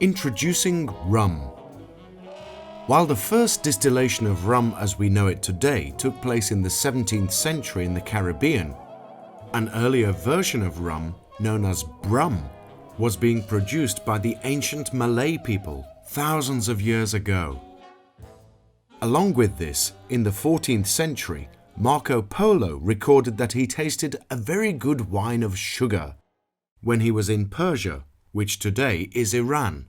Introducing rum. While the first distillation of rum as we know it today took place in the 17th century in the Caribbean, an earlier version of rum, known as brum, was being produced by the ancient Malay people thousands of years ago. Along with this, in the 14th century, Marco Polo recorded that he tasted a very good wine of sugar when he was in Persia, which today is Iran.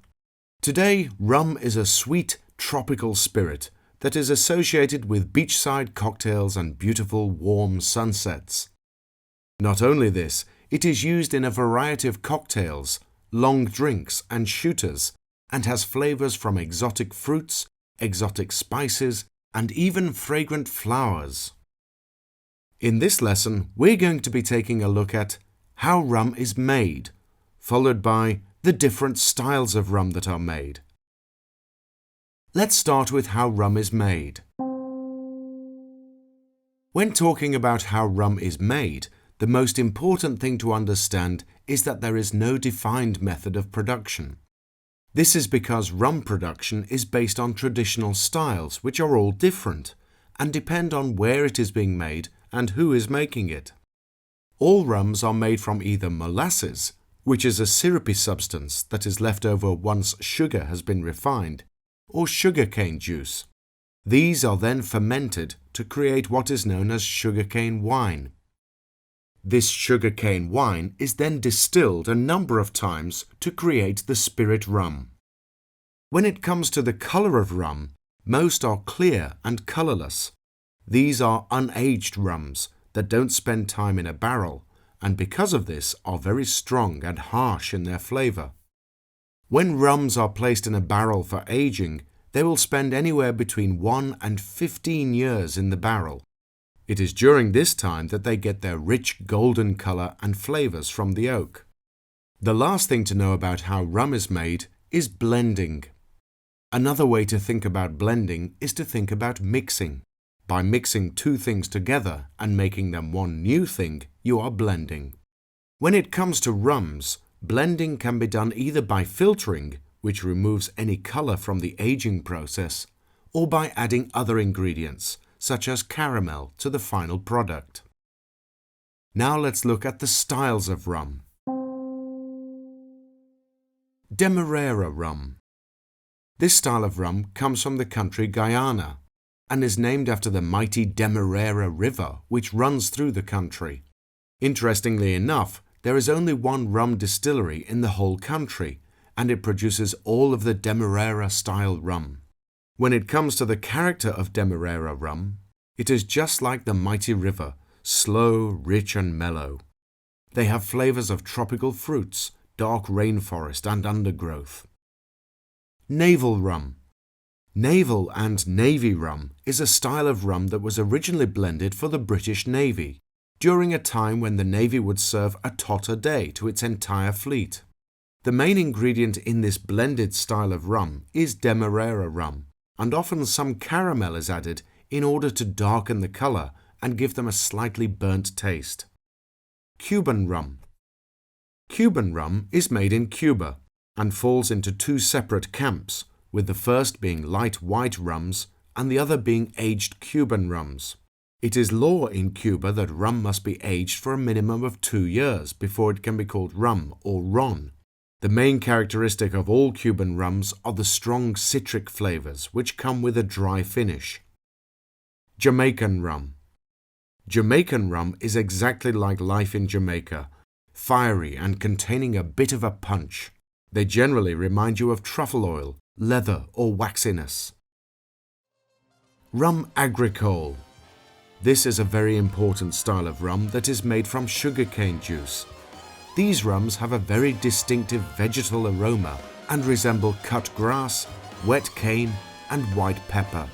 Today, rum is a sweet, tropical spirit that is associated with beachside cocktails and beautiful, warm sunsets. Not only this, it is used in a variety of cocktails, long drinks and shooters, and has flavors from exotic fruits, exotic spices, and even fragrant flowers. In this lesson, we're going to be taking a look at how rum is made, followed by the different styles of rum that are made. Let's start with how rum is made. When talking about how rum is made, the most important thing to understand is that there is no defined method of production. This is because rum production is based on traditional styles, which are all different, and depend on where it is being made and who is making it. All rums are made from either molasses, which is a syrupy substance that is left over once sugar has been refined, or sugarcane juice. These are then fermented to create what is known as sugarcane wine. This sugarcane wine is then distilled a number of times to create the spirit rum. When it comes to the color of rum, most are clear and colorless. These are unaged rums that don't spend time in a barrel, and because of this are very strong and harsh in their flavor. When rums are placed in a barrel for aging, they will spend anywhere between 1 and 15 years in the barrel. It is during this time that they get their rich golden color and flavors from the oak. The last thing to know about how rum is made is blending. Another way to think about blending is to think about mixing. By mixing two things together and making them one new thing, you are blending. When it comes to rums, blending can be done either by filtering, which removes any color from the aging process, or by adding other ingredients, such as caramel, to the final product. Now let's look at the styles of rum. Demerara rum. This style of rum comes from the country Guyana and is named after the mighty Demerara River, which runs through the country. Interestingly enough, there is only one rum distillery in the whole country, and it produces all of the Demerara style rum. When it comes to the character of Demerara rum, it is just like the mighty river, slow, rich and mellow. They have flavors of tropical fruits, dark rainforest and undergrowth. Naval rum. Naval and Navy rum is a style of rum that was originally blended for the British Navy during a time when the Navy would serve a tot a day to its entire fleet. The main ingredient in this blended style of rum is Demerara rum, and often some caramel is added in order to darken the color and give them a slightly burnt taste. Cuban rum. Cuban rum is made in Cuba and falls into two separate camps, with the first being light white rums and the other being aged Cuban rums. It is law in Cuba that rum must be aged for a minimum of 2 years before it can be called rum or ron. The main characteristic of all Cuban rums are the strong citric flavors, which come with a dry finish. Jamaican rum. Jamaican rum is exactly like life in Jamaica, fiery and containing a bit of a punch. They generally remind you of truffle oil, leather or waxiness. Rum agricole. This is a very important style of rum that is made from sugarcane juice. These rums have a very distinctive vegetal aroma and resemble cut grass, wet cane and white pepper.